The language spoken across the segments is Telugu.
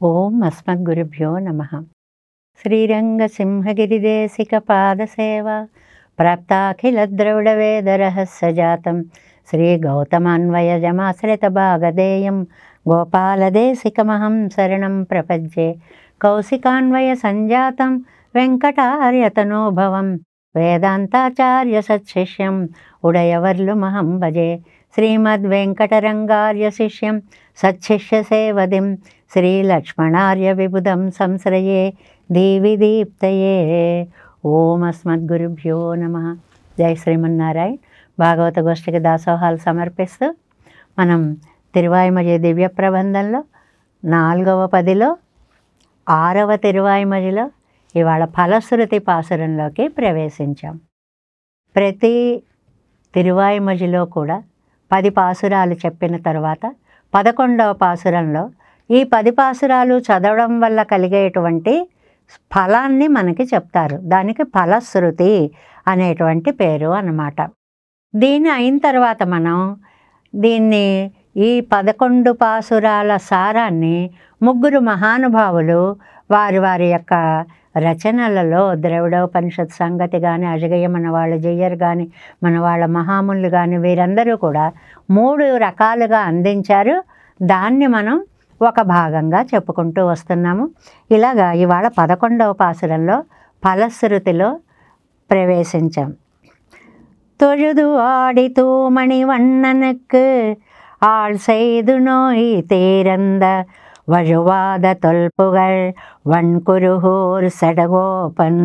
ఓం అస్మద్గురుభ్యో నమః. శ్రీరంగసింహగిరిదేశికపాదసేవ ప్రాప్తాఖిలద్రవిడవేదరహస్యజాతం శ్రీగౌతమాన్వయజమాశ్రితభాగధేయం గోపాలదేశికమహం శరణం ప్రపద్యే. కౌశికాన్వయసంజాతం వెంకటార్యతనోభవం వేదాంతాచార్య సత్శిష్యం ఉడయవర్లుమహం భజే. శ్రీమద్వెంకటరంగార్య శిష్యం సత్శిష్యసేవదిం శ్రీలక్ష్మణార్య విబుధం సంశ్రయే దేవి దీప్తయే. ఓం అస్మద్గురుభ్యో నమః. జై శ్రీమన్నారాయణ. భాగవత గోష్ఠికి దాసోహాలు సమర్పిస్తూ మనం తిరువాయిమజి దివ్య ప్రబంధంలో 4వ పదిలో 6వ తిరువాయిమజిలో ఇవాళ ఫలశ్రుతి పాసురంలోకి ప్రవేశించాం. ప్రతి తిరువాయిమజిలో కూడా 10 పాసురాలు చెప్పిన తర్వాత 11వ పాసురంలో ఈ 10 పాసురాలు చదవడం వల్ల కలిగేటువంటి ఫలాన్ని మనకి చెప్తారు. దానికి ఫలశ్రుతి అనేటువంటి పేరు అన్నమాట. దీన్ని అయిన తర్వాత మనం దీన్ని ఈ 11 పాసురాల సారాన్ని 3 మహానుభావులు వారి వారి యొక్క రచనలలో ద్రవిడోపనిషత్ సంగతి కానీ, అజగయ్య మన వాళ్ళ జయ్యర్ కానీ, మన వాళ్ళ మహాములు కానీ వీరందరూ కూడా 3 రకాలుగా అందించారు. దాన్ని మనం ఒక భాగంగా చెప్పుకుంటూ వస్తున్నాము. ఇలాగా ఇవాళ 11వ పాసురంలో ఫలశ్రుతిలో ప్రవేశించాం. தொழுது ஆடி தூமணி வண்ணனுக்கு ஆள் செய்து நோய் தேரந்த வழுவாத தொல்புகழ் வன்குருகூர் சடகோபன்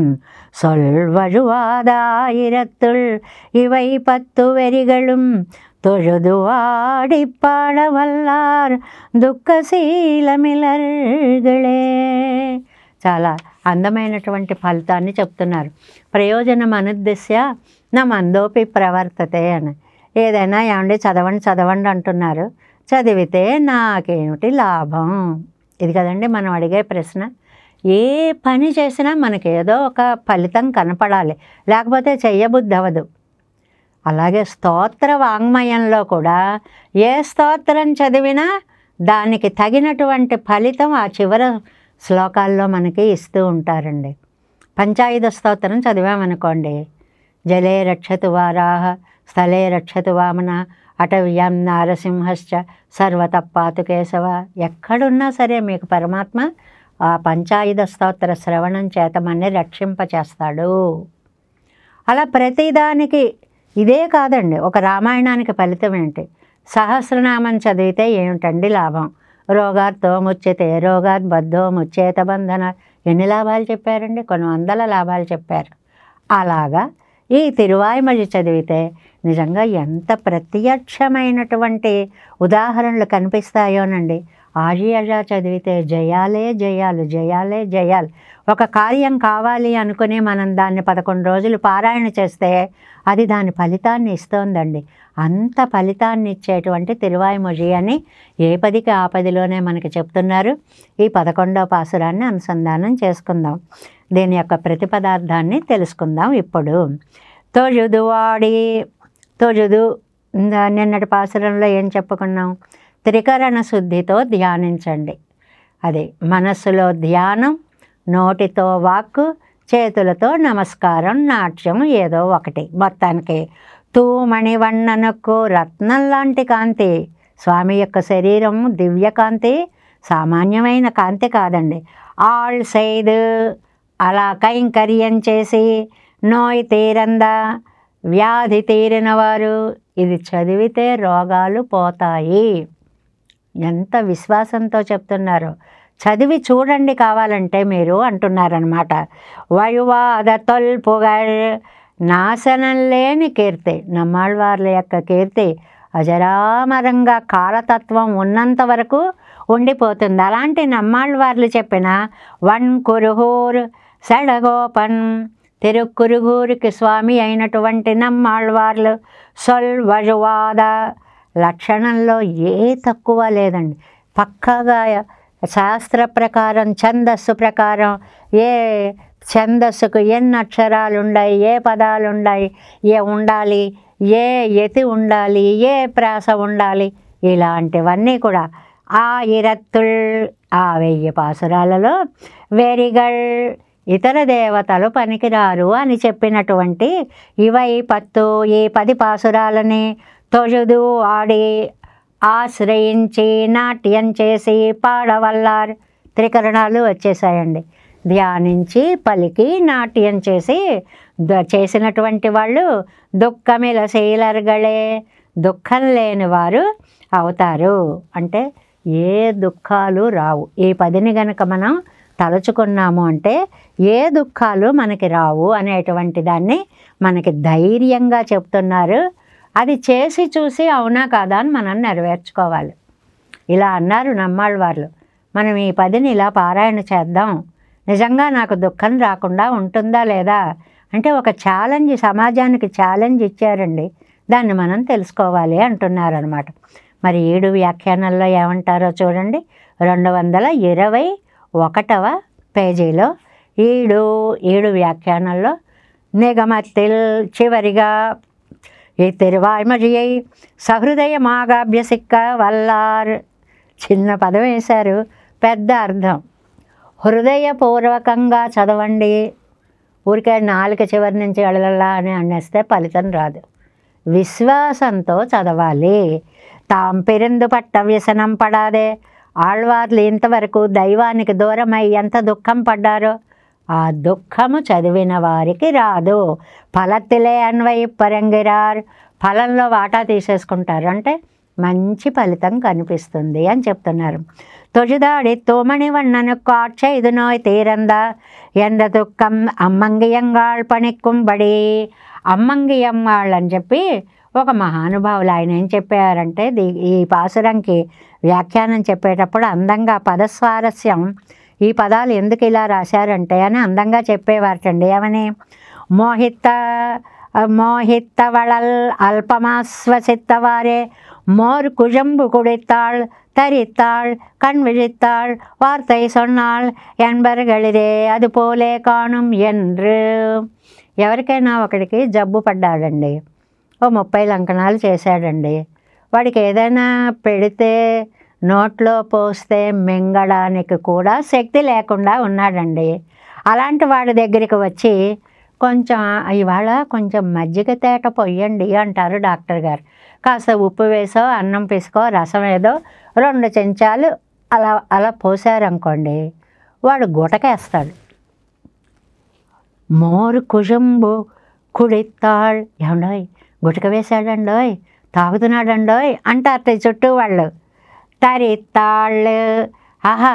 சொல் வழுவாத ஆயிரத்துள் இவை 10 வெறிகளும் தொழுது ஆடி பாட వల్లార్ దుఃఖశీలమిలర్గళే. చాలా అందమైనటువంటి ఫలితాన్ని చెప్తున్నారు. ప్రయోజనం అనుద్దేశ్య నా మందోపి ప్రవర్తతే అని. ఏదైనా ఏమండి చదవండి అంటున్నారు, చదివితే నాకేమిటి లాభం? ఇది కదండి మనం అడిగే ప్రశ్న. ఏ పని చేసినా మనకి ఏదో ఒక ఫలితం కనపడాలి, లేకపోతే చెయ్యబుద్ధి అవ్వదు. అలాగే స్తోత్ర వాంగ్మయంలో కూడా ఏ స్తోత్రం చదివినా దానికి తగినటువంటి ఫలితం ఆ చివరి శ్లోకాల్లో మనకి ఇస్తూ ఉంటారండి. పంచాయుధ స్తోత్రం చదివామనుకోండి, జలే రక్షతు వారాహ, స్థలే రక్షతు వామన, అటవ్యాం నారసింహశ్చ, సర్వతప్పాతు కేశవ. ఎక్కడున్నా సరే మీకు పరమాత్మ ఆ పంచాయుధ స్తోత్ర శ్రవణం చేత మనని రక్షింపచేస్తాడు. అలా ప్రతిదానికి ఇదే కాదండి. ఒక రామాయణానికి ఫలితం ఏంటి? సహస్రనామం చదివితే ఏమిటండి లాభం? రోగార్తో ముచ్యతే రోగాత్ బద్ధో ముచ్చేత బంధన. ఎన్ని లాభాలు చెప్పారండి? కొన్ని 100 లాభాలు చెప్పారు. అలాగా ఈ తిరువాయిమజి చదివితే నిజంగా ఎంత ప్రత్యక్షమైనటువంటి ఉదాహరణలు కనిపిస్తాయోనండి. ఆజియజా చదివితే జయాలే జయాలు, జయాలే జయాలు. ఒక కార్యం కావాలి అనుకుని మనం దాన్ని 11 రోజులు పారాయణ చేస్తే అది దాని ఫలితాన్ని ఇస్తోందండి. అంత ఫలితాన్ని ఇచ్చేటువంటి తిరువాయిమజి అని ఏ 10కి ఆ 10లోనే మనకి చెప్తున్నారు. ఈ 11వ పాసురాన్ని అనుసంధానం చేసుకుందాం. దీని యొక్క ప్రతిపదార్థాన్ని తెలుసుకుందాం ఇప్పుడు. తొజుదు నిన్నటి పాసురంలో ఏం చెప్పుకున్నాం? త్రికరణ శుద్ధితో ధ్యానించండి. అది మనస్సులో ధ్యానం, నోటితో వాక్కు, చేతులతో నమస్కారం, నాట్యం ఏదో ఒకటి. మొత్తానికి తూమణి వన్ననకు రత్నం లాంటి కాంతి. స్వామి యొక్క శరీరం దివ్యకాంతి, సామాన్యమైన కాంతి కాదండి. ఆల్ సైడ్ అలా కైంకర్యం చేసి నోయ్ తీరంద వ్యాధి తీరిన వారు. ఇది చదివితే రోగాలు పోతాయి. ఎంత విశ్వాసంతో చెప్తున్నారు. చదివి చూడండి కావాలంటే మీరు అంటున్నారనమాట. వయువాద తొల్పుగళ్, నాశనం లేని కీర్తి. నమ్మాళ్ళవార్ల యొక్క కీర్తి అజరామరంగా కాలతత్వం ఉన్నంత వరకు ఉండిపోతుంది. అలాంటి నమ్మాళ్ళవార్లు చెప్పిన వన్కురుహూర్ సడగోపన్, తిరుక్కురుగూరికి స్వామి అయినటువంటి నమ్మాళ్ళవార్లు సొల్ వజువాద లక్షణంలో ఏ తక్కువ లేదండి. పక్కగా శాస్త్ర ప్రకారం, ఛందస్సు ప్రకారం ఏ ఛందస్సుకు ఎన్ని అక్షరాలు ఉన్నాయి, ఏ పదాలు ఉన్నాయి, ఉండాలి, ఏ యతి ఉండాలి, ఏ ప్రాస ఉండాలి, ఇలాంటివన్నీ కూడా ఆయిరత్తుల్ ఆ 1000 పాసురాలలో వెరిగల్ ఇతర దేవతలు పనికిరారు అని చెప్పినటువంటి ఇవై 10 ఈ 10 పాసురాలని తొజుదు ఆడి ఆశ్రయించి నాట్యం చేసి పాడవల్లార్ త్రికరణాలు వచ్చేసాయండి. ధ్యానించి పలికి నాట్యం చేసి చేసినటువంటి వాళ్ళు దుఃఖమిల శీలర్గళే దుఃఖం లేని వారు అవుతారు. అంటే ఏ దుఃఖాలు రావు. ఈ 10ని గనక మనం తలుచుకున్నాము అంటే ఏ దుఃఖాలు మనకి రావు అనేటువంటి దాన్ని మనకి ధైర్యంగా చెప్తున్నారు. అది చేసి చూసి అవునా కాదా అని మనం నెరవేర్చుకోవాలి. ఇలా అన్నారు నమ్మాళ్ళ వాళ్ళు. మనం ఈ 10ని ఇలా పారాయణ చేద్దాం, నిజంగా నాకు దుఃఖం రాకుండా ఉంటుందా లేదా అంటే ఒక ఛాలెంజ్, సమాజానికి ఛాలెంజ్ ఇచ్చారండి. దాన్ని మనం తెలుసుకోవాలి అంటున్నారనమాట. మరి 7 వ్యాఖ్యానాల్లో ఏమంటారో చూడండి. 221వ పేజీలో 7 వ్యాఖ్యానాల్లో నిగమత్తిల్ చివరిగా ఈ తిరువాయ్మజియై సహృదయమాగాభ్యసిక్క వల్లార్ చిన్న పదం వేశారు, పెద్ద అర్థం. హృదయపూర్వకంగా చదవండి. ఊరికే నాలుక చివరి నుంచి అడలలా అని అనేస్తే ఫలితం రాదు. విశ్వాసంతో చదవాలి. తాం పెరిందు పట్ట వ్యసనం పడాదే. ఆళ్వార్లు ఇంతవరకు దైవానికి దూరమై ఎంత దుఃఖం పడ్డారో ఆ దుఃఖము చదివిన వారికి రాదు. ఫలత్తిలే అన్వయి పరంగిరార్ ఫలంలో వాటా తీసేసుకుంటారు, అంటే మంచి ఫలితం కనిపిస్తుంది అని చెప్తున్నారు. తొజిదాడి తోమణి వண்ணను కాட்ச ఇది నోయ్ తీరంద ఎంద దుఃఖం అమ్మంగియంగాళ్ పణిక్కుంబడి. అమ్మంగియంగాళ్ళు అని చెప్పి ఒక మహానుభావులు ఆయన ఏం చెప్పారంటే ఈ పాసురంకి వ్యాఖ్యానం చెప్పేటప్పుడు అందంగా పదస్వారస్యం, ఈ పదాలు ఎందుకు ఇలా రాశారంటే అని అందంగా చెప్పేవారటండి. ఏమని మోహిత్తవళల్ అల్పమాశ్వసిత్తవారే మోర్ కుజంబు కుడిత్తాళ్ தரித்தாள் கண் விழித்தாள் வார்த்தை சொன்னாள் என்பர்களிరే అది పోలే కాణుం என்று. ఎవరికైనా ఒకడికి జబ్బు పడ్డాడండి, ఓ 30 లంకణాలు చేశాడండి. వాడికి ఏదైనా పెడితే నోట్లో పోస్తే మింగడానికి కూడా శక్తి లేకుండా ఉన్నాడండి. అలాంటి వాడి దగ్గరికి వచ్చి కొంచెం ఇవాళ కొంచెం మజ్జిగ తేట పొయ్యండి అంటారు డాక్టర్ గారు. కాస్త ఉప్పు వేసో అన్నం పిసుకో రసం ఏదో 2 చెంచాలు అలా పోసారనుకోండి, వాడు గుటకేస్తాడు. మోరు కుజంబు కుడిత్తాళ్ ఏమండోయ్ గుటక వేశాడండోయ్, తాగుతున్నాడండోయ్ అంటారు చుట్టూ వాళ్ళు. తరిత్తాళ్ళు ఆహా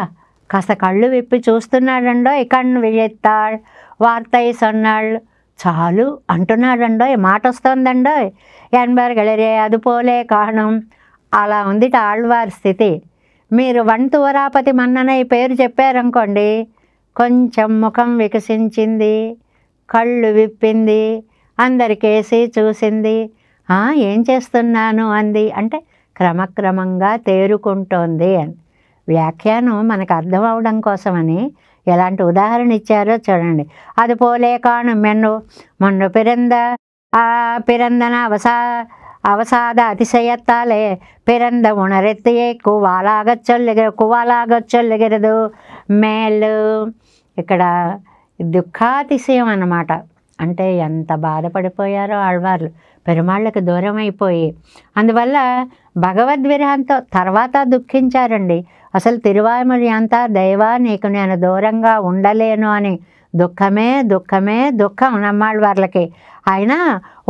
కాస్త కళ్ళు విప్పి చూస్తున్నాడండోయ్, కన్ను విజెత్తాళ్ వార్తయి సొన్నాళ్ళు చాలు అంటున్నాడండోయ్, మాట వస్తుందండోయ్. ఎన్బర్గళరే అది పోలే కాణం. అలా ఉంది ఆళ్వారి స్థితి. మీరు వన్తూరాపతి మన్నన ఈ పేరు చెప్పారనుకోండి, కొంచెం ముఖం వికసించింది, కళ్ళు విప్పింది, అందరికేసి చూసింది, ఏం చేస్తున్నాను అంది, అంటే క్రమక్రమంగా తేరుకుంటోంది అని. వ్యాఖ్యానం మనకు అర్థం అవడం కోసమని ఎలాంటి ఉదాహరణ ఇచ్చారో చూడండి. అది పోలే కాను మొన్ను పిరందన அவசாத அதிசயத்தாலே பிறந்த உணரெத்தியே కువాలాగ చొల్లుகிறது మేలు. ఇక్కడ దుఃఖాతిశయం అన్నమాట. అంటే ఎంత బాధపడిపోయారో ఆళ్వార్లు పెరుమాళ్ళకి దూరం అయిపోయి. అందువల్ల భగవద్విరహంతో తర్వాత దుఃఖించారండి. అసలు తిరువాయ్మొഴി అంతా దైవా నీకు నేను దూరంగా ఉండలేను అని దుఃఖమే దుఃఖమే దుఃఖం నమ్మాళ్ళవార్లకి. అయినా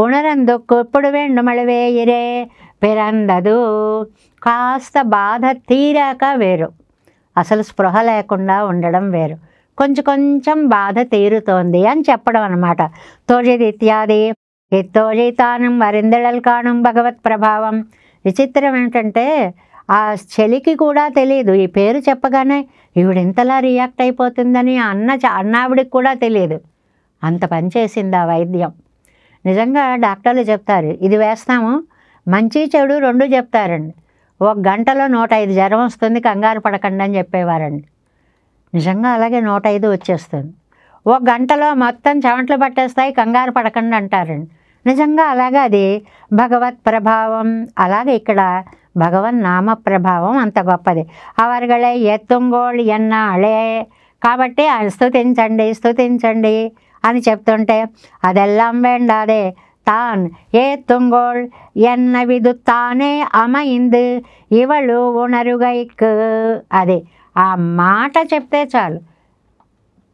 ఉణరం దుఃఖు ఇప్పుడు వెండుమళవేయిరే పిరందదు. కాస్త బాధ తీరాక వేరు, అసలు స్పృహ లేకుండా ఉండడం వేరు. కొంచెం బాధ తీరుతోంది అని చెప్పడం అనమాట. తోజిది ఇత్యాది తోజితానం వరిందళల్ కాణం భగవత్ ప్రభావం. విచిత్రం ఏంటంటే ఆ చెలికి కూడా తెలియదు, ఈ పేరు చెప్పగానే ఈవిడ ఇంతలా రియాక్ట్ అయిపోతుందని అన్నావిడికి కూడా తెలియదు. అంత పనిచేసింది ఆ వైద్యం. నిజంగా డాక్టర్లు చెప్తారు, ఇది వేస్తాము మంచి చెడు 2 చెప్తారండి. 1 గంటలో 105 జ్వరం వస్తుంది, కంగారు పడకండి అని చెప్పేవారండి. నిజంగా అలాగే 105 వచ్చేస్తుంది. 1 గంటలో మొత్తం చెమటలు పట్టేస్తాయి, కంగారు పడకండి అంటారండి. నిజంగా అలాగే అది భగవత్ ప్రభావం. అలాగే ఇక్కడ భగవన్ నామ ప్రభావం అంత గొప్పది. అవర్గళే ఎత్తుంగోళ్ ఎన్నాళే, కాబట్టి ఆయన స్తుతించండి స్తుతించండి అని చెప్తుంటే అదెల్లం వేండాదే తాన్ ఏత్తుంగోళ్ ఎన్న విదుతానే అమైంది ఇవళు ఉణరుగైక్. అది ఆ మాట చెప్తే చాలు,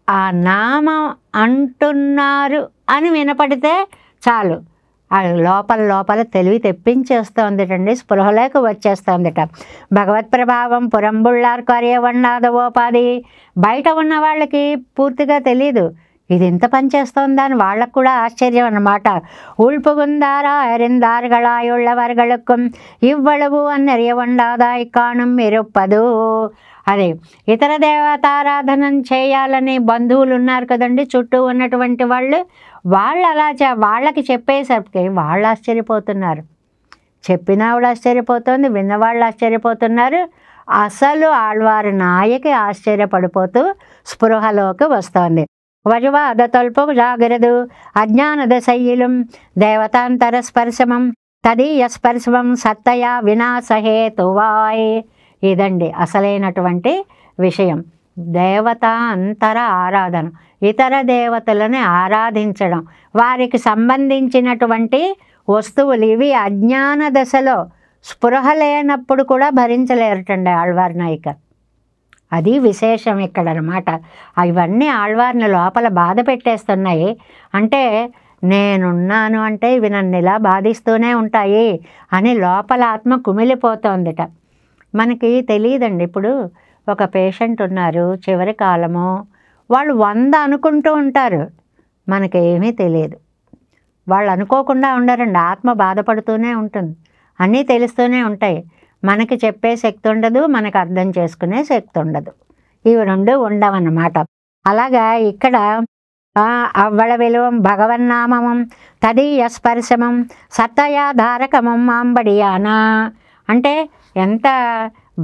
ఆ నామం అంటున్నారు అని వినపడితే చాలు, లోపల లోపల తెలివి తెప్పించేస్తోందిటండి, స్పృహలోకి వచ్చేస్తోందిట. భగవత్ ప్రభావం పురంబుళ్ళార్కు అరియవన్నాదవోపాది. బయట ఉన్న వాళ్ళకి పూర్తిగా తెలీదు ఇది ఇంత పని చేస్తోందని, వాళ్ళకు కూడా ఆశ్చర్యం అన్నమాట. ఉల్పుగుందారా ఎరిందార్గళాయుళ్ళవర్గళుక్కుం ఇవ్వళవు అన్నరియవండాదాయి కాణం ఇరుప్పదు. అదే ఇతర దేవతారాధనం చేయాలని బంధువులు ఉన్నారు కదండి చుట్టూ ఉన్నటువంటి వాళ్ళు, వాళ్ళు అలా వాళ్ళకి చెప్పేసరికి వాళ్ళు ఆశ్చర్యపోతున్నారు, చెప్పినావిడ ఆశ్చర్యపోతుంది, విన్నవాళ్ళు ఆశ్చర్యపోతున్నారు. అసలు ఆళ్వారి నాయకి ఆశ్చర్యపడిపోతూ స్పృహలోకి వస్తోంది. వజువాద తొల్పు జాగ్రదు అజ్ఞానద శైలం దేవతాంతర స్పర్శమం తదీయ స్పర్శమం సత్తయా వినాశహేతువాయ్. ఇదండి అసలైనటువంటి విషయం. దేవత అంతర ఆరాధన, ఇతర దేవతలను ఆరాధించడం, వారికి సంబంధించినటువంటి వస్తువులు ఇవి అజ్ఞాన దశలో స్పృహ లేనప్పుడు కూడా భరించలేరటండి ఆళ్వారి నాయిక. అది విశేషం ఇక్కడ అన్నమాట. ఇవన్నీ ఆళ్వారిని లోపల బాధ పెట్టేస్తున్నాయి. అంటే నేనున్నాను అంటే ఇవి నన్ను ఇలా బాధిస్తూనే ఉంటాయి అని లోపల ఆత్మ కుమిలిపోతోందిట. మనకి తెలియదండి. ఇప్పుడు ఒక పేషెంట్ ఉన్నారు, చివరి కాలము, వాళ్ళు 100 అనుకుంటూ ఉంటారు, మనకేమీ తెలియదు. వాళ్ళు అనుకోకుండా ఉండరండి, ఆత్మ బాధపడుతూనే ఉంటుంది, అన్నీ తెలుస్తూనే ఉంటాయి. మనకి చెప్పే శక్తి ఉండదు, మనకు అర్థం చేసుకునే శక్తి ఉండదు, ఇవి రెండు ఉండవన్నమాట. అలాగా ఇక్కడ అవ్వళ విలువం భగవన్నామం తదీయ స్పర్శమం సత్తయాధారకమం మాంబడియానా. అంటే ఎంత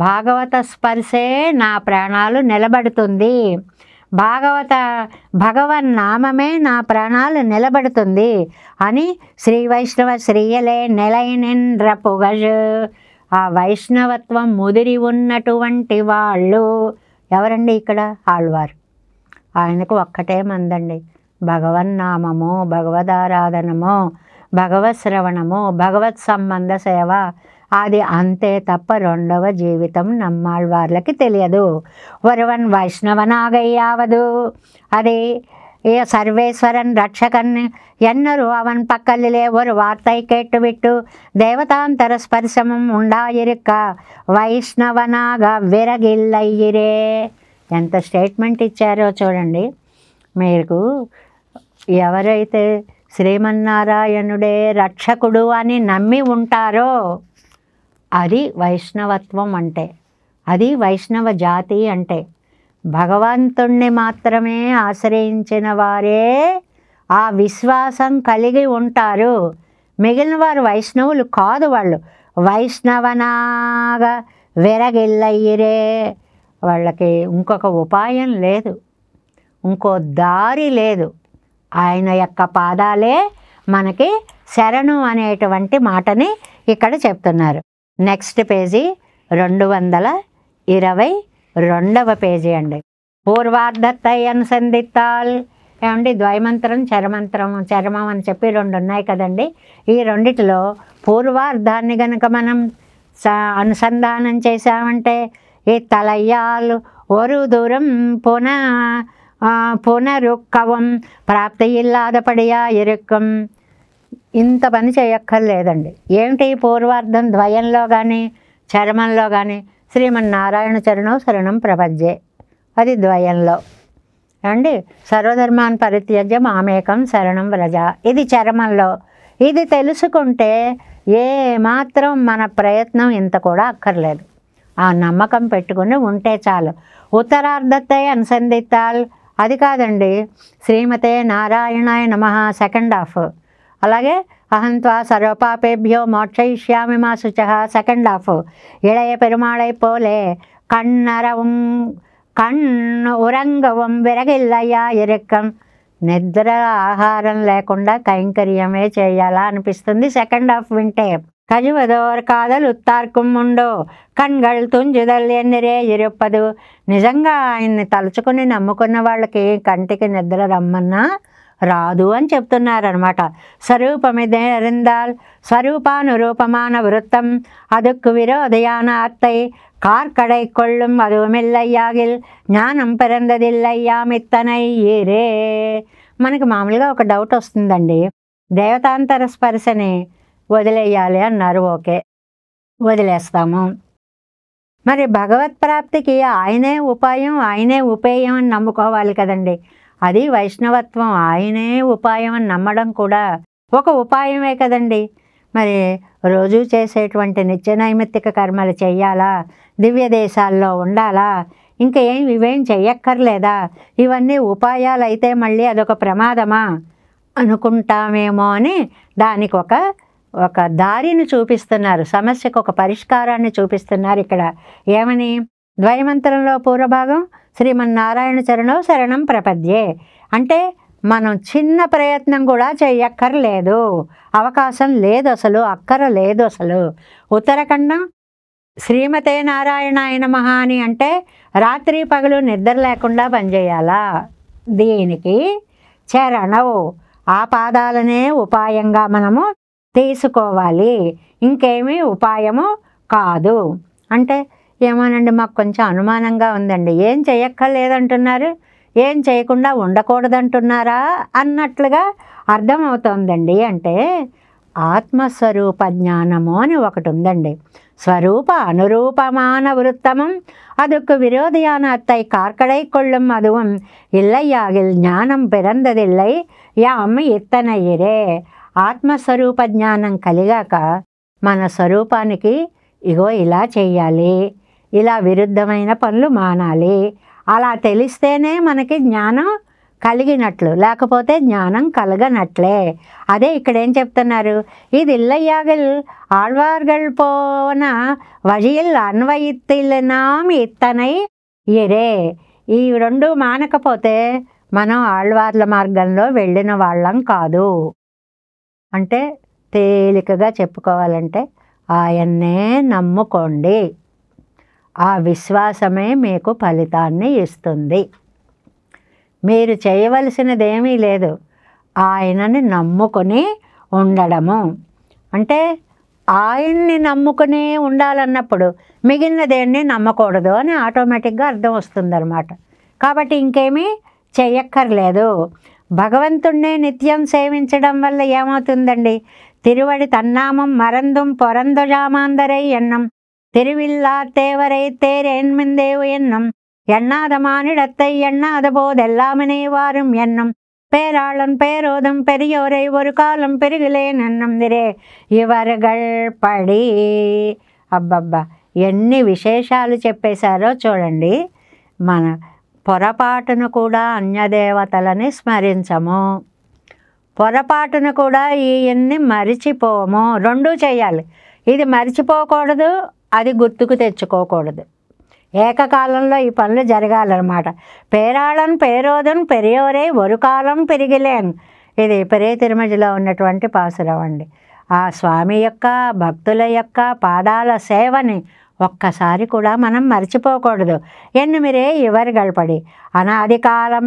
భాగవత స్పర్శే నా ప్రాణాలు నిలబడుతుంది, భగవన్నామమే నా ప్రాణాలు నిలబడుతుంది అని శ్రీ వైష్ణవ శ్రీయలే నెలైనింద్ర పుగజ్. ఆ వైష్ణవత్వం ముదిరి ఉన్నటువంటి వాళ్ళు ఎవరండి ఇక్కడ? ఆళ్వారు. ఆయనకు ఒక్కటే మందండి, భగవన్నామము, భగవదారాధనము, భగవత్ శ్రవణము, భగవత్ సంబంధ సేవ, అది అంతే తప్ప రెండవ జీవితం నమ్మాళ్వార్లకి తెలియదు. ఒరువన్ వైష్ణవనాగయ్యావదు అది சர்வேஸ்வரன் ரட்சகன் என்னொரு அவன் பக்கலிலே ஒரு வார்த்தை கேட்டுவிட்டு தேவதாந்தர ஸ்பர்శமும் ఉండాయిరుక వైష్ణవనాగ విరగిల్లయ్యిరే. ఎంత స్టేట్మెంట్ ఇచ్చారో చూడండి. మీకు ఎవరైతే శ్రీమన్నారాయణుడే రక్షకుడు అని నమ్మి ఉంటారో అది వైష్ణవత్వం అంటే, అది వైష్ణవ జాతి అంటే. భగవంతుణ్ణి మాత్రమే ఆశ్రయించిన వారే ఆ విశ్వాసం కలిగి ఉంటారు. మిగిలిన వారు వైష్ణవులు కాదు. వాళ్ళు వైష్ణవనాగా విరగిల్లయ్యిరే. వాళ్ళకి ఇంకొక ఉపాయం లేదు, ఇంకో దారి లేదు. ఆయన యొక్క పాదాలే మనకి శరణు అనేటువంటి మాటని ఇక్కడ చెప్తున్నారు. నెక్స్ట్ పేజీ 222వ పేజీ అండి. పూర్వార్ధత్తై అనుసంధిత్తాల్. ఏమండి, ద్వైమంత్రం చరమంత్రం, చరమం అని చెప్పి 2 ఉన్నాయి కదండి. ఈ రెండిటిలో పూర్వార్ధాన్ని కనుక మనం అనుసంధానం చేశామంటే ఈ తలయ్యాలు ఒరు దూరం పునరుక్కవం ప్రాప్తి ఇల్లాదపడియా ఇరుక్కం. ఇంత పని చేయక్కర్లేదండి. ఏమిటి పూర్వార్ధం? ద్వయంలో కానీ చరమంలో కానీ శ్రీమన్నారాయణ చరణం శరణం ప్రపద్యే, అది ద్వయంలో అండి. సర్వధర్మాన్ పరిత్యజ్య మామేకం శరణం వ్రజ, ఇది చరమంలో. ఇది తెలుసుకుంటే ఏ మాత్రం మన ప్రయత్నం ఇంత కూడా అక్కర్లేదు. ఆ నమ్మకం పెట్టుకుని ఉంటే చాలు. ఉత్తరార్ధத்தை అనుసంధిత్తాల్, అది కాదండి. శ్రీమతే నారాయణాయ నమః సెకండ్ హాఫ్. అలాగే అహంత్వా సర్వపాపేభ్యో మోక్షయిష్యామి మా శుచః సెకండ్ హాఫ్. ఇళయ పెరుమాళై పోలే కన్ను ఉరంగవం విరగిల్లయ్యా ఇరుక్కం. నిద్ర ఆహారం లేకుండా కైంకర్యమే చేయాలా అనిపిస్తుంది సెకండ్ హాఫ్ వింటే. கஜுவதோர் காதல் ఉత్తార్కం ఉండో కణ్గళ్ తుంజుదల్ ఎన్నిరే ఇరుప్పదు. నిజంగా ఆయన్ని తలుచుకుని నమ్ముకున్న వాళ్ళకి కంటికి నిద్ర రమ్మన్నా రాదు అని చెప్తున్నారనమాట. స్వరూపమిదే అరిందాల్ స్వరూపానురూపమాన వృత్తం அதுக்கு விரோதையான அத்தை கார்கடை கொள்ளும் அதுவுమిల్లయ్యాగిల్ జ్ఞానం పెరందదిల్లయ్యాం ఇత్తనై ఏరే. మనకి మామూలుగా ఒక డౌట్ వస్తుందండి, దేవతాంతర స్పర్శని వదిలేయాలి అన్నారు, ఓకే వదిలేస్తాము. మరి భగవత్ ప్రాప్తికి ఆయనే ఉపాయం ఆయనే ఉపేయం అని నమ్ముకోవాలి కదండి. అది వైష్ణవత్వం. ఆయనే ఉపాయం అని నమ్మడం కూడా ఒక ఉపాయమే కదండి. మరి రోజు చేసేటువంటి నిత్య నైమిత్తిక కర్మలు చెయ్యాలా, దివ్య దేశాల్లో ఉండాలా, ఇవేం చెయ్యక్కర్లేదా, ఇవన్నీ ఉపాయాలు అయితే మళ్ళీ అదొక ప్రమాదమా అనుకుంటామేమో అని దానికి ఒక దారిని చూపిస్తున్నారు, సమస్యకు ఒక పరిష్కారాన్ని చూపిస్తున్నారు ఇక్కడ. ఏమని? ద్వైమంత్రంలో పూర్వభాగం శ్రీమన్నారాయణ చరణో శరణం ప్రపద్యే అంటే మనం చిన్న ప్రయత్నం కూడా చెయ్యక్కర్లేదు, అవకాశం లేదు, అసలు అక్కర లేదు. అసలు ఉత్తరఖండం శ్రీమతే నారాయణాయ నమః అని అంటే రాత్రి పగలు నిద్ర లేకుండా పనిచేయాలా. దీనికి చరణవు ఆ పాదాలనే ఉపాయంగా మనము తీసుకోవాలి, ఇంకేమీ ఉపాయము కాదు. అంటే ఏమోనండి మాకు కొంచెం అనుమానంగా ఉందండి, ఏం చెయ్యక్కర్లేదంటున్నారు, ఏం చేయకుండా ఉండకూడదంటున్నారా అన్నట్లుగా అర్థమవుతోందండి. అంటే ఆత్మస్వరూప జ్ఞానము అని ఒకటి ఉందండి. స్వరూప అనురూపమాన వృత్తమం அதுக்கு விரோதியான அத்தை கார்கடை கொள்ளும் அதுவும் இல்லையாகில் జ్ఞానం పెరందదిల్లై యాం ఇత్తనయిరే. ఆత్మస్వరూప జ్ఞానం కలిగాక మన స్వరూపానికి ఇగో ఇలా చెయ్యాలి, ఇలా విరుద్ధమైన పనులు మానాలి, అలా తెలిస్తేనే మనకి జ్ఞానం కలిగినట్లు, లేకపోతే జ్ఞానం కలగనట్లే. అదే ఇక్కడ ఏం చెప్తున్నారు, ఇది ఇల్లయ్యాగల్ ఆళ్వార్గల్ పోన వజిల్ అన్వయిత్తిల్నాం ఇత్తనై ఇరే. ఈ రెండు మానకపోతే మనం ఆళ్వార్ల మార్గంలో వెళ్ళిన వాళ్ళం కాదు. అంటే తేలికగా చెప్పుకోవాలంటే ఆయన్నే నమ్ముకోండి, ఆ విశ్వాసమే మీకు ఫలితాన్ని ఇస్తుంది. మీరు చేయవలసినదేమీ లేదు, ఆయనని నమ్ముకొని ఉండడము. అంటే ఆయన్ని నమ్ముకుని ఉండాలన్నప్పుడు మిగిలిన దేన్ని నమ్మకూడదు అని ఆటోమేటిక్గా అర్థం వస్తుందన్నమాట. కాబట్టి ఇంకేమీ చెయ్యక్కర్లేదు. భగవంతుణ్ణే నిత్యం సేవించడం వల్ల ఏమవుతుందండి, తిరువడి తన్నామం మరందుం పొరందుజామాందరై ఎన్నం తిరువిల్లా తేవరై తేరేన్మిందేవు ఎన్నం எண்ணாதமானிடத்தை எண்ணாத போதெல்லாமனே வாரும் எண்ணம் பேராளன் பேரோதம் பெரியோரை ஒரு காலம் పెరిగిలేన్ అన్నం దిరే ఇవర్గల్ పడి. అబ్బబ్బా ఎన్ని విశేషాలు చెప్పేశారో చూడండి. మన పొరపాటును కూడా అన్యదేవతలని స్మరించము, పొరపాటును కూడా ఇవన్నీ మరిచిపోము. రెండూ చేయాలి, ఇది మరిచిపోకూడదు, అది గుర్తుకు తెచ్చుకోకూడదు. ఏకకాలంలో ఈ పనులు జరగాలన్నమాట. పేరాళన్ పేరోదన్ పెరియోరే ఒక కాలం పెరిగిలేన్. ఇది పెరే తిరుమలలో ఉన్నటువంటి పాసురం అండి. ఆ స్వామి యొక్క భక్తుల యొక్క పాదాల సేవని ఒక్కసారి కూడా మనం మర్చిపోకూడదు. ఎన్నిమిరే ఇవర్ గల్పడి అనాది కాలం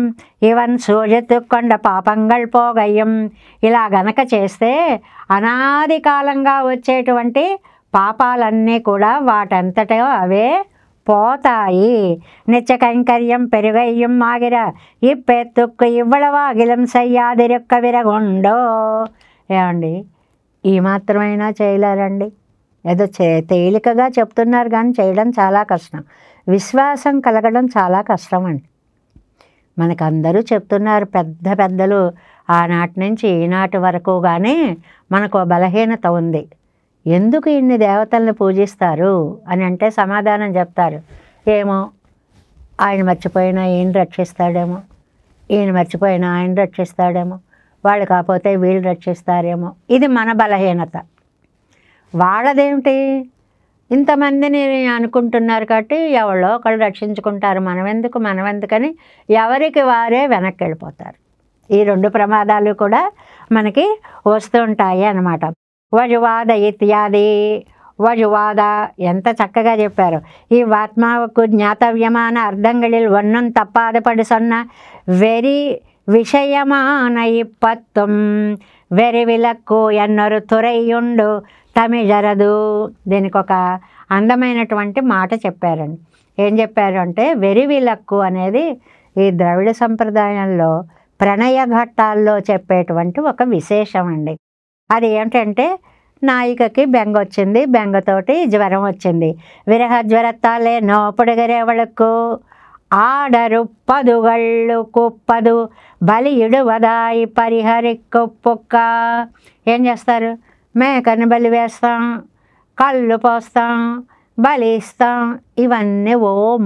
ఇవన్ సూజెత్తుకొండ పాపంగల్ పోగయ్యం. ఇలా గనక చేస్తే అనాది కాలంగా వచ్చేటువంటి పాపాలన్నీ కూడా వాటంతటా అవే పోతాయి. నిత్య కైంకర్యం పెరుగయ్యం ఆగిర ఇప్పెత్తుక్కు ఇవ్వడవాగిలం సయ్యాదిరొక్క విరగొండో. ఏమండి ఈ మాత్రమైనా చేయలేరండి? ఏదో తేలికగా చెప్తున్నారు కానీ చేయడం చాలా కష్టం. విశ్వాసం కలగడం చాలా కష్టం అండి. మనకు అందరూ చెప్తున్నారు, పెద్ద పెద్దలు ఆనాటి నుంచి ఈనాటి వరకు. కానీ మనకు బలహీనత ఉంది. ఎందుకు ఇన్ని దేవతలను పూజిస్తారు అని అంటే సమాధానం చెప్తారు, ఏమో ఆయన మర్చిపోయినా ఈయన రక్షిస్తాడేమో, ఈయన మర్చిపోయినా ఆయన రక్షిస్తాడేమో, వాళ్ళు కాకపోతే వీళ్ళు రక్షిస్తారేమో. ఇది మన బలహీనత. వాళ్ళదేమిటి, ఇంతమందిని అనుకుంటున్నారు కాబట్టి ఎవరో ఒకళ్ళు రక్షించుకుంటారు, మనమెందుకని ఎవరికి వారే వెనక్కి వెళ్ళిపోతారు. ఈ రెండు ప్రమాదాలు కూడా మనకి వస్తూ ఉంటాయి అన్నమాట. వజువాద ఇత్యాది. వజువాద ఎంత చక్కగా చెప్పారు. ఈ ఆత్మాவுக்கு ஞாத்தவியமான அர்த்தங்களில் ஒன்றும் தப்பாதபடி சொன்ன வெறி விஷயமான இப்பத்தும் వెరి విలక్కు ఎన్నొరు తురయ్యుండు తమిజరదు. దీనికి ఒక అందమైనటువంటి మాట చెప్పారండి. ఏం చెప్పారు అంటే, వెరి విలక్కు అనేది ఈ ద్రవిడ సంప్రదాయంలో ప్రణయ ఘట్టాల్లో చెప్పేటువంటి ఒక విశేషం అండి. అది ఏంటంటే, నాయికకి బెంగ వచ్చింది, బెంగతోటి జ్వరం వచ్చింది. విరహ జ్వరత్తాలే నోపుడుగరేవళకు ఆడరు పదుగళ్ళు కుప్పదు బలి ఇడువదాయి పరిహరిక్కుప్పుక్క. ఏం చేస్తారు? మేకని బలి వేస్తాం, కళ్ళు పోస్తాం, బలి ఇస్తాం. ఇవన్నీ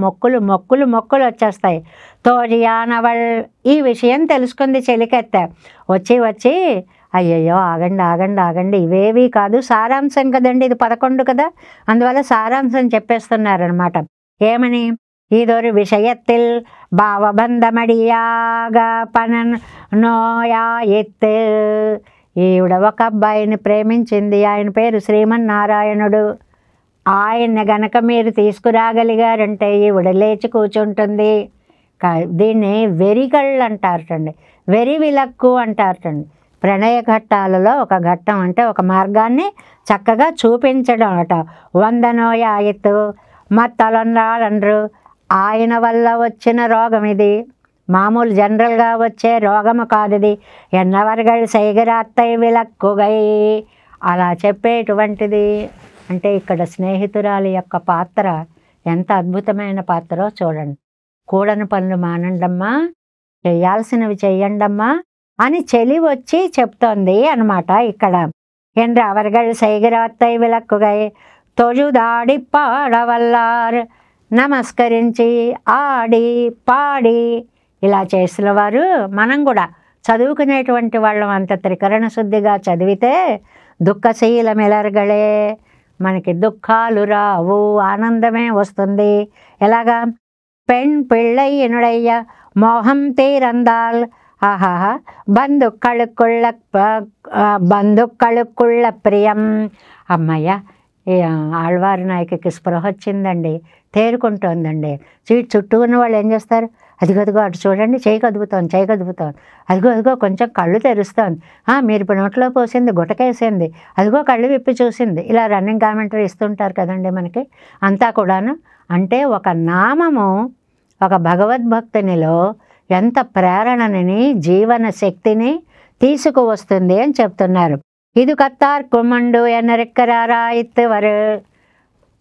మొక్కులు మొక్కులు మొక్కులు వచ్చేస్తాయి. తోజియానవల్ ఈ విషయం తెలుసుకుంది చెలికెత్త. వచ్చి అయ్యయ్యో ఆగండి ఆగండి ఆగండి, ఇవేవి కాదు, సారాంశం కదండి, ఇది 11 కదా, అందువల్ల సారాంశం చెప్పేస్తున్నారనమాట. ఏమని? ఇదొరు విషయత్తిల్ భావబంధమడియాగా పనన్ నోయా ఎత్. ఈవిడ ఒక అబ్బాయిని ప్రేమించింది, ఆయన పేరు శ్రీమన్నారాయణుడు. ఆయన్ని గనక మీరు తీసుకురాగలిగారంటే ఈవిడ లేచి కూర్చుంటుంది. దీన్ని వెరిగళ్ళు అంటారటండి, వెరి విలక్కు అంటారటండి. ప్రణయ ఘట్టాలలో ఒక ఘట్టం అంటే ఒక మార్గాన్ని చక్కగా చూపించడం అట. వందనోయా ఎత్తు మత్తలన్రాలండ్రు. ఆయన వల్ల వచ్చిన రోగం ఇది, మామూలు జనరల్గా వచ్చే రోగము కాదు ఇది. ఎన్నవర్గళ్ళు సైగరాత్తై విలక్కుగై అలా చెప్పేటువంటిది. అంటే ఇక్కడ స్నేహితురాలి యొక్క పాత్ర ఎంత అద్భుతమైన పాత్రో చూడండి. కూడని పనులు మానండమ్మా, చేయాల్సినవి చెయ్యండమ్మా అని చెలి వచ్చి చెప్తోంది అన్నమాట ఇక్కడ. என்று அவர்கள் సైగరాత్తై విలక్కుగై తొజుదాడి పాడవల్లార్. నమస్కరించి ఆడి పాడి ఇలా చేసిన వారు మనం కూడా చదువుకునేటువంటి వాళ్ళం అంత త్రికరణ శుద్ధిగా చదివితే దుఃఖశీలమెలర్గళే, మనకి దుఃఖాలు రావు, ఆనందమే వస్తుంది. ఎలాగా? పెణ్ పిళ్ళయ్యనుడయ్య మోహం తీరందాల్. ఆహాహా బంధుక్కళుక్కుళ్ళ ప్రియం. అమ్మయ్య, ఆళ్వారు నాయకుకి స్పృహ వచ్చిందండి, తేరుకుంటోందండి. చుట్టూ ఉన్న వాళ్ళు ఏం చేస్తారు? అదిగో అటు చూడండి, చేయి కదుపుతోంది, అదిగో కొంచెం కళ్ళు తెరుస్తోంది, మీరు ఇప్పుడు నోట్లో పోసింది గుటకేసింది, అదిగో కళ్ళు విప్పి చూసింది. ఇలా రన్నింగ్ కామెంటరీ ఇస్తుంటారు కదండి మనకి అంతా కూడాను. అంటే ఒక నామము ఒక భగవద్భక్తునిలో ఎంత ప్రేరణని, జీవన శక్తిని తీసుకువస్తుంది అని చెప్తున్నారు. ఇది కత్తార్ కుమ్మండు ఎన్నరెక్కరారా ఇత్తవరు.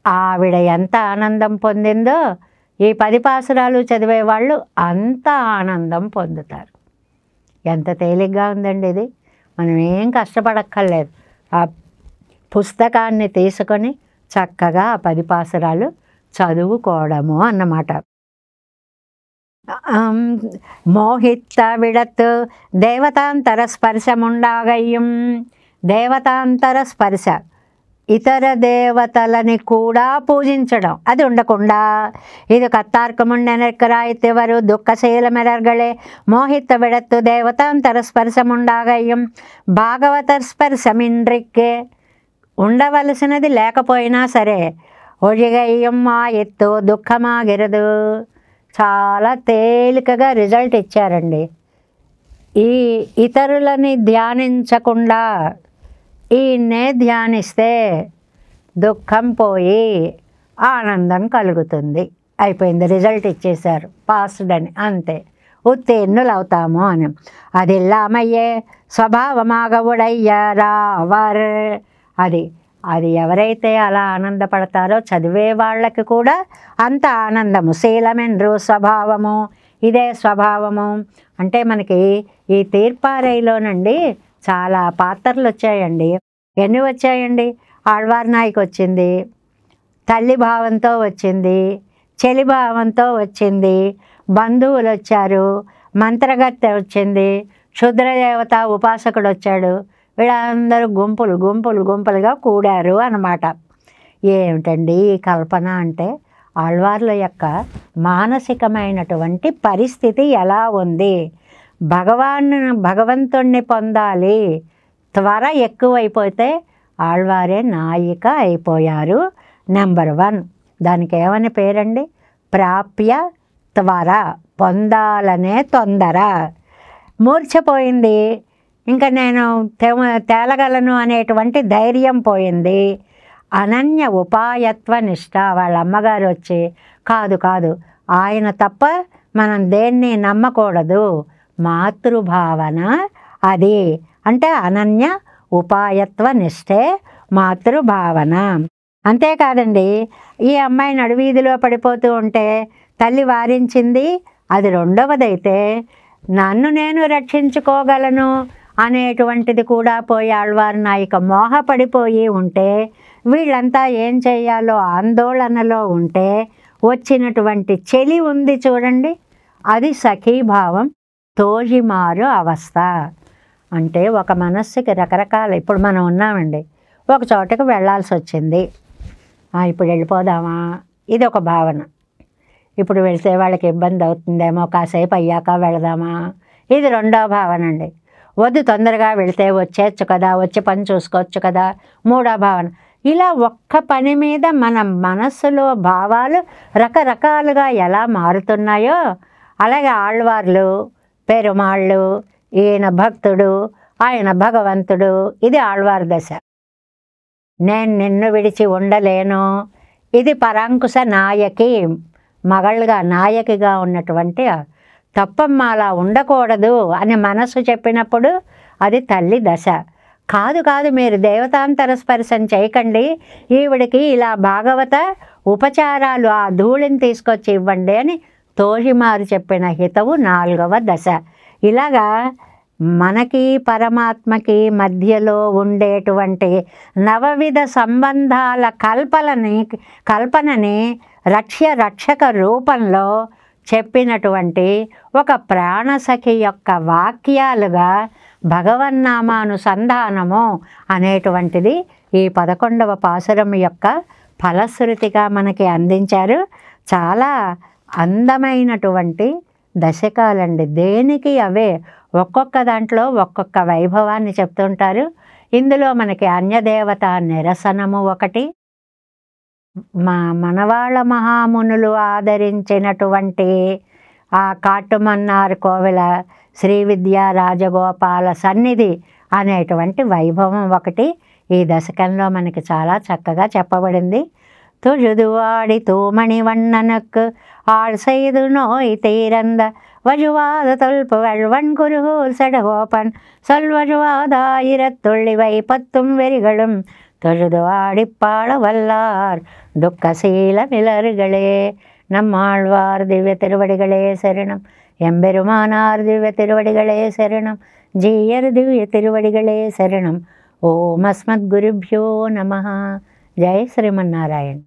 ఆవిడ ఎంత ఆనందం పొందిందో ఈ 10 పాసురాలు చదివే వాళ్ళు అంత ఆనందం పొందుతారు. ఎంత తేలిగ్గా ఉందండి ఇది. మనం ఏం కష్టపడక్కర్లేదు. ఆ పుస్తకాన్ని తీసుకొని చక్కగా ఆ 10 పాసురాలు చదువుకోవడము అన్నమాట. మోహిత విడత్ దేవతాంతర స్పర్శముండాగయ్యం. దేవతాంతర స్పర్శ, ఇతర దేవతలని కూడా పూజించడం అది ఉండకుండా. ఇది కత్తార్కముండెనెక్కరాయితెవరు దుఃఖశీలమెరర్గళే మోహిత విడత్తు దేవతాంతర స్పర్శముండాగయ్యం. భాగవతర్ స్పర్శమిండ్రిక్కే, ఉండవలసినది లేకపోయినా సరే ఒజిగయ్యం మా ఎత్తు దుఃఖమాగిరదు. చాలా తేలికగా రిజల్ట్ ఇచ్చారండి. ఈ ఇతరులని ధ్యానించకుండా ఈయన్నే ధ్యానిస్తే దుఃఖం పోయి ఆనందం కలుగుతుంది. అయిపోయింది, రిజల్ట్ ఇచ్చేశారు, పాస్డ్ అని, అంతే, ఉత్తీర్ణులు అవుతాము అని. అది ఇల్లామయ్యే స్వభావమాగవుడయ్యారావర్. అది ఎవరైతే అలా ఆనందపడతారో చదివే వాళ్ళకి కూడా అంత ఆనందము. శీలమెండ్రు స్వభావము, ఇదే స్వభావము. అంటే మనకి ఈ తీర్పారైలోనండి చాలా పాత్రలు వచ్చాయండి. ఎన్ని వచ్చాయండి? ఆళ్వార్ నాయకు వచ్చింది, తల్లి భావంతో వచ్చింది, చెలి భావంతో వచ్చింది, బంధువులు వచ్చారు, మంత్రగత్తె వచ్చింది, క్షుద్రదేవత ఉపాసకుడు వచ్చాడు. వీళ్ళందరూ గుంపులుగా కూడారు అన్నమాట. ఏమిటండి ఈ కల్పన అంటే, ఆళ్వార్ల యొక్క మానసికమైనటువంటి పరిస్థితి ఎలా ఉంది. భగవంతుణ్ణి పొందాలి, త్వర ఎక్కువైపోతే ఆళ్వారే నాయిక అయిపోయారు. నెంబర్ 1 దానికి ఏమని పేరండి? ప్రాప్య త్వర, పొందాలనే తొందర. మూర్ఛపోయింది, ఇంకా నేను తేలగలను అనేటువంటి ధైర్యం పోయింది. అనన్య ఉపాయత్వ నిష్ఠ. వాళ్ళ అమ్మగారు వచ్చి కాదు కాదు, ఆయన తప్ప మనం దేన్ని నమ్మకూడదు, మాతృభావన అది. అంటే అనన్య ఉపాయత్వ నిష్ఠే మాతృభావన. అంతేకాదండి, ఈ అమ్మాయి నడువీధిలో పడిపోతూ ఉంటే తల్లి వారించింది, అది రెండవదైతే నన్ను నేను రక్షించుకోగలను అనేటువంటిది కూడా పోయి ఆళ్వార్ నాయిక మోహపడిపోయి ఉంటే, వీళ్ళంతా ఏం చేయాలో ఆందోళనలో ఉంటే వచ్చినటువంటి చెలి ఉంది చూడండి, అది సఖీభావం, తోజిమారు అవస్థ. అంటే ఒక మనస్సుకి రకరకాల, ఇప్పుడు మనం ఉన్నామండి, ఒక చోటకి వెళ్ళాల్సి వచ్చింది, ఇప్పుడు వెళ్ళిపోదామా, ఇది ఒక భావన. ఇప్పుడు వెళ్తే వాళ్ళకి ఇబ్బంది అవుతుందేమో, కాసేపు అయ్యాక వెళదామా, ఇది రెండవ భావన అండి. వద్దు, తొందరగా వెళ్తే వచ్చేయచ్చు కదా, వచ్చి పని చూసుకోవచ్చు కదా, మూడో భావన. ఇలా ఒక్క పని మీద మన మనస్సులో భావాలు రకరకాలుగా ఎలా మారుతున్నాయో, అలాగే ఆళ్వార్లు, పెరుమాళ్ళు, ఈయన భక్తుడు, ఆయన భగవంతుడు, ఇది ఆళ్వార్ దశ. నేను నిన్ను విడిచి ఉండలేను, ఇది పరాంకుశ నాయకి, మగళ్ళుగా నాయకిగా ఉన్నటువంటి తప్పమ్మ అలా ఉండకూడదు అని మనసు చెప్పినప్పుడు అది తల్లి దశ. కాదు కాదు, మీరు దేవతాంతర స్పర్శం చేయకండి, ఈవిడికి ఇలా భాగవత ఉపచారాలు ఆ ధూళిని తీసుకొచ్చి ఇవ్వండి అని తోజిమారు చెప్పిన హితవు 4వ దశ. ఇలాగా మనకి పరమాత్మకి మధ్యలో ఉండేటువంటి నవవిధ సంబంధాల కల్పనని రక్షక రూపంలో చెప్పినటువంటి ఒక ప్రాణసఖి యొక్క వాక్యాలుగా భగవన్నామానుసంధానము అనేటువంటిది ఈ 11వ పాసురం యొక్క ఫలశ్రుతిగా మనకి అందించారు. చాలా అందమైనటువంటి దశకాలండి, దేనికి అవే ఒక్కొక్క దాంట్లో ఒక్కొక్క వైభవాన్ని చెప్తుంటారు. ఇందులో మనకి అన్యదేవత నిరసనము ఒకటి, మనవాళ్ళ మహామునులు ఆదరించినటువంటి ఆ కాటుమన్నార్ కోవెల శ్రీ విద్యా రాజగోపాల సన్నిధి అనేటువంటి వైభవం ఒకటి ఈ దశకంలో మనకి చాలా చక్కగా చెప్పబడింది. తుజుదువాడి తూమణి వண்ணనకు ஆள் செய்து நோய் தீரந்த வஜுவாத தொல்பு வழ்வன் குருகூர் செடகோப்பன் சொல்வஜுவாதாயிரத்துள்ளிவை 10 வெறிகளும் தொழுது ஆடிப்பாட வல்லார் துக்கசீல மிளர்களே. நம்மாழ்வார் திவ்ய திருவடிகளே சரணம், எம்பெருமானார் திவ்ய திருவடிகளே சரணம், ஜீயர் திவ்ய திருவடிகளே சரணம். ஓம் அஸ்மத் குருभ्यो நமः. ஜெய் ஸ்ரீமன்னாராயண்.